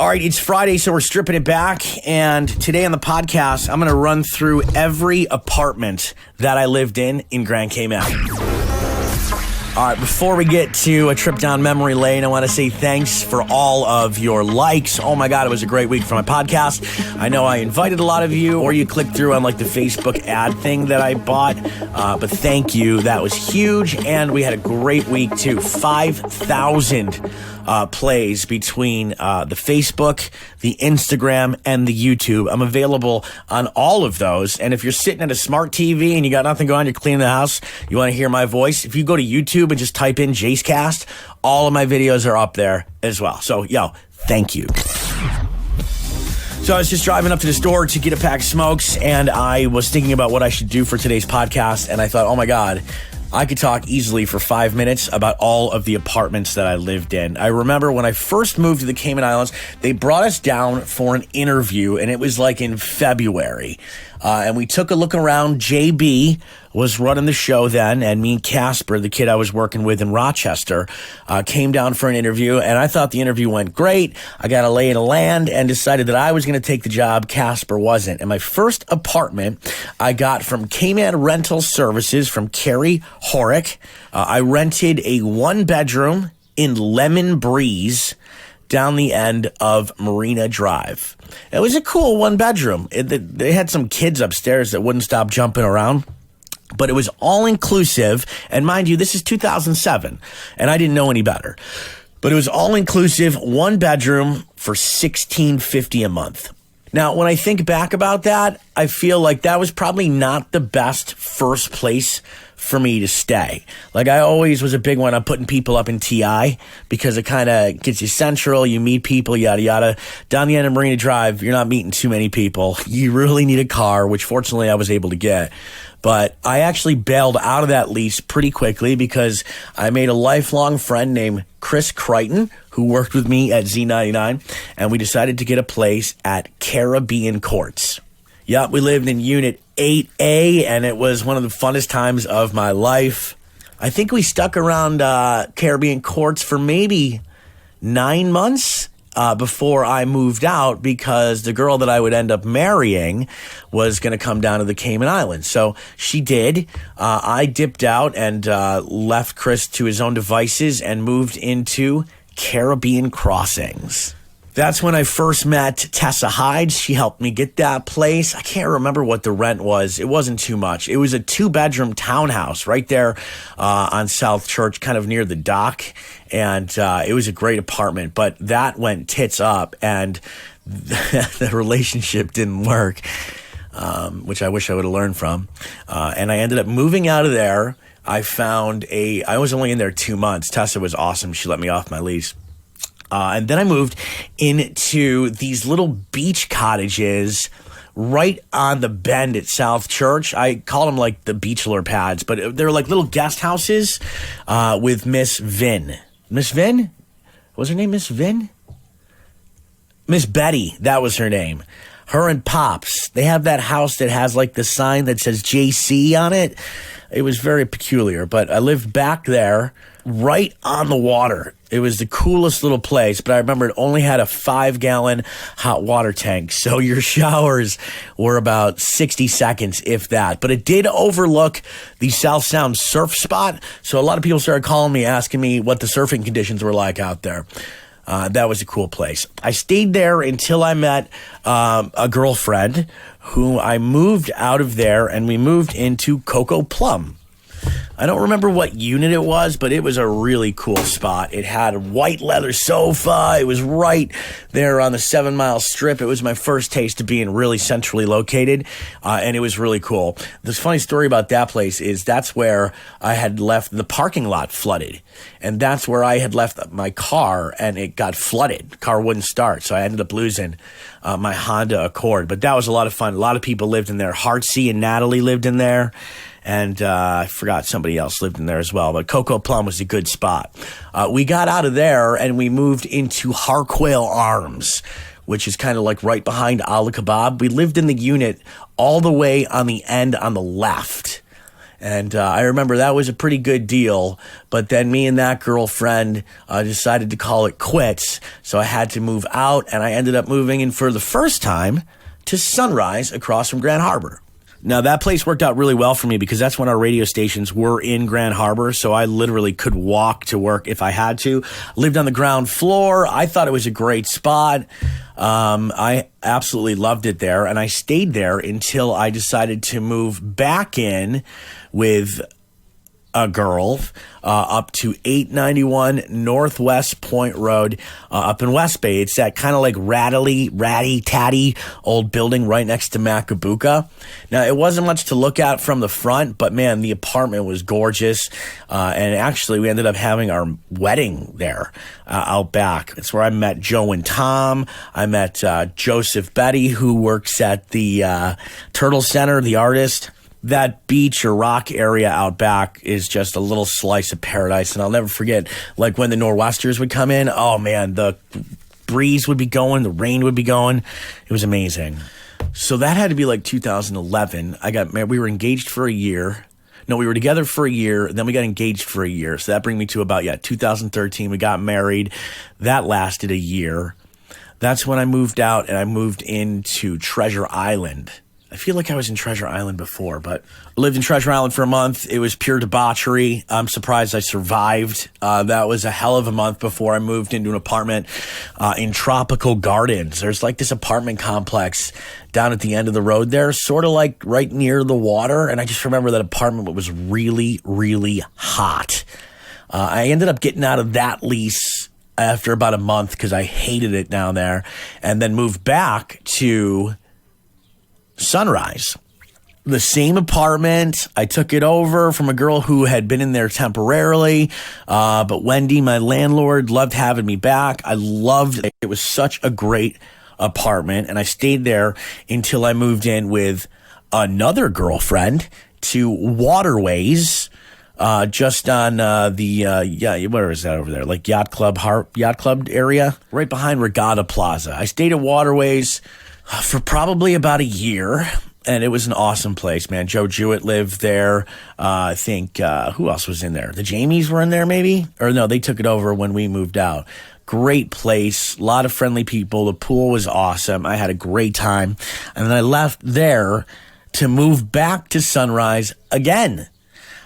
All right, it's Friday, so we're stripping it back. And today on the podcast, I'm going to run through every apartment that I lived in Grand Cayman. All right, before we get to a trip down memory lane, I want to say thanks for all of your likes. Oh my God, it was a great week for my podcast. I know I invited a lot of you, or you clicked through on like the Facebook ad thing that I bought, but thank you. That was huge, and we had a great week too. 5,000 plays between the Facebook, the Instagram, and the YouTube. I'm available on all of those, and if you're sitting at a smart TV and you got nothing going on, you're cleaning the house, you want to hear my voice, if you go to YouTube and just type in JaceCast, all of my videos are up there as well. So, yo, thank you. So I was just driving up to the store to get a pack of smokes, and I was thinking about what I should do for today's podcast, and I thought, oh my God, I could talk easily for 5 minutes about all of the apartments that I lived in. I remember when I first moved to the Cayman Islands, they brought us down for an interview, and it was like in February. And we took a look around. JB was running the show then, and me and Casper, the kid I was working with in Rochester, came down for an interview, and I thought the interview went great. I got a lay of the land and decided that I was going to take the job. Casper wasn't. And my first apartment I got from Cayman Rental Services from Carrie Horick. I rented a one-bedroom in Lemon Breeze down the end of Marina Drive. It was a cool one-bedroom. They had some kids upstairs that wouldn't stop jumping around. But it was all-inclusive, and mind you, this is 2007, and I didn't know any better. But it was all-inclusive, one bedroom for $1,650 a month. Now, when I think back about that, I feel like that was probably not the best first place for me to stay. Like, I always was a big one on putting people up in TI because it kind of gets you central, you meet people, yada, yada. Down the end of Marina Drive, you're not meeting too many people. You really need a car, which fortunately I was able to get. But I actually bailed out of that lease pretty quickly because I made a lifelong friend named Chris Crichton, who worked with me at Z99, and we decided to get a place at Caribbean Courts. Yep, we lived in Unit 8A, and it was one of the funnest times of my life. I think we stuck around Caribbean Courts for maybe 9 months before I moved out because the girl that I would end up marrying was going to come down to the Cayman Islands. So she did. I dipped out and left Chris to his own devices and moved into Caribbean Crossings. That's when I first met Tessa Hyde. She helped me get that place. I can't remember what the rent was. It wasn't too much. It was a 2-bedroom townhouse right there on South Church, kind of near the dock. And it was a great apartment, but that went tits up, and the relationship didn't work, which I wish I would have learned from. And I ended up moving out of there. I was only in there 2 months. Tessa was awesome. She let me off my lease. And then I moved into these little beach cottages right on the bend at South Church. I call them like the beachler pads, but they're like little guest houses with Miss Vin. Miss Vin? Was her name Miss Vin? Miss Betty, that was her name. Her and Pops, they have that house that has like the sign that says JC on it. It was very peculiar, but I lived back there right on the water. It was the coolest little place, but I remember it only had a 5-gallon hot water tank, so your showers were about 60 seconds, if that. But it did overlook the South Sound surf spot, so a lot of people started calling me, asking me what the surfing conditions were like out there. That was a cool place. I stayed there until I met a girlfriend who I moved out of there, and we moved into Coco Plum. I don't remember what unit it was, but it was a really cool spot. It had a white leather sofa. It was right there on the 7 Mile Strip. It was my first taste of being really centrally located, and it was really cool. The funny story about that place is that's where I had left the parking lot flooded, and that's where I had left my car, and it got flooded. The car wouldn't start, so I ended up losing my Honda Accord. But that was a lot of fun. A lot of people lived in there. Heartsea and Natalie lived in there. And I forgot somebody else lived in there as well. But Coco Plum was a good spot. We got out of there and we moved into Harquail Arms, which is kind of like right behind Al Kebab. We lived in the unit all the way on the end on the left. And I remember that was a pretty good deal, but then me and that girlfriend decided to call it quits, so I had to move out, and I ended up moving in for the first time to Sunrise across from Grand Harbor. Now, that place worked out really well for me because that's when our radio stations were in Grand Harbor, so I literally could walk to work if I had to. Lived on the ground floor. I thought it was a great spot. I absolutely loved it there, and I stayed there until I decided to move back in with a girl up to 891 Northwest Point Road up in West Bay. It's that kind of like ratty-tatty old building right next to Macabuca. Now, it wasn't much to look at from the front, but man, the apartment was gorgeous. And actually, we ended up having our wedding there out back. It's where I met Joe and Tom. I met Joseph Betty, who works at the Turtle Center, the artist. That beach or rock area out back is just a little slice of paradise. And I'll never forget, like when the Nor'westers would come in, oh man, the breeze would be going, the rain would be going. It was amazing. So that had to be like 2011. I got married. We were engaged for a year. No, we were together for a year. Then we got engaged for a year. So that brings me to about, 2013. We got married. That lasted a year. That's when I moved out and I moved into Treasure Island. I feel like I was in Treasure Island before, but I lived in Treasure Island for a month. It was pure debauchery. I'm surprised I survived. That was a hell of a month before I moved into an apartment in Tropical Gardens. There's like this apartment complex down at the end of the road there, sort of like right near the water. And I just remember that apartment was really, really hot. I ended up getting out of that lease after about a month because I hated it down there, and then moved back to Sunrise. The same apartment. I took it over from a girl who had been in there temporarily. But Wendy, my landlord, loved having me back. I loved it. It was such a great apartment. And I stayed there until I moved in with another girlfriend to Waterways, just on where is that over there? Like Yacht Club area, right behind Regatta Plaza. I stayed at Waterways for probably about a year, and it was an awesome place, man. Joe Jewett lived there. I think, who else was in there? The Jamies were in there, maybe? Or no, they took it over when we moved out. Great place, a lot of friendly people. The pool was awesome. I had a great time. And then I left there to move back to Sunrise again.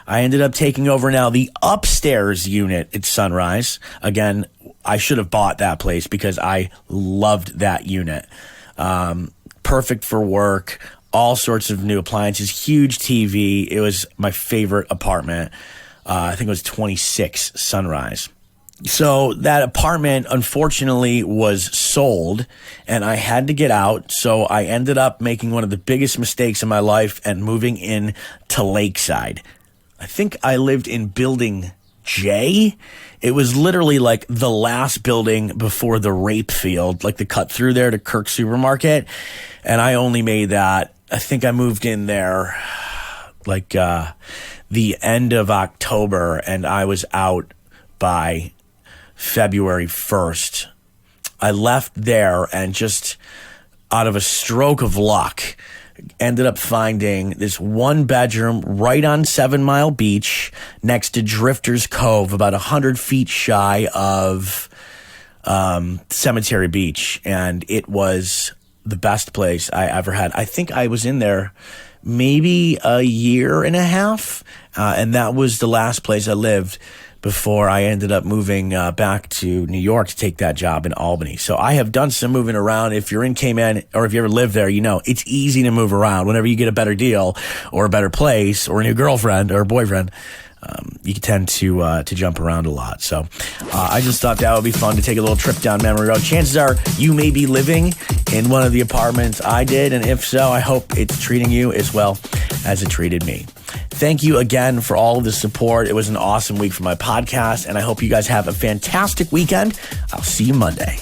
I ended up taking over now the upstairs unit at Sunrise. Again, I should have bought that place because I loved that unit. Perfect for work, all sorts of new appliances, huge TV. It was my favorite apartment. I think it was 26 Sunrise. So that apartment, unfortunately, was sold, and I had to get out. So I ended up making one of the biggest mistakes in my life and moving in to Lakeside. I think I lived in building J. It was literally like the last building before the rape field, like the cut through there to Kirk Supermarket. And I only made that, I think I moved in there like the end of October, and I was out by February 1st. I left there and just out of a stroke of luck, ended up finding this one bedroom right on 7 Mile Beach next to Drifter's Cove, about 100 feet shy of Cemetery Beach. And it was the best place I ever had. I think I was in there maybe a year and a half. And that was the last place I lived before I ended up moving back to New York to take that job in Albany. So I have done some moving around. If you're in Cayman or if you ever live there, you know it's easy to move around. Whenever you get a better deal or a better place or a new girlfriend or boyfriend, you tend to jump around a lot. So I just thought that would be fun to take a little trip down memory road. Chances are you may be living in one of the apartments I did, and if so, I hope it's treating you as well as it treated me. Thank you again for all of the support. It was an awesome week for my podcast, and I hope you guys have a fantastic weekend. I'll see you Monday.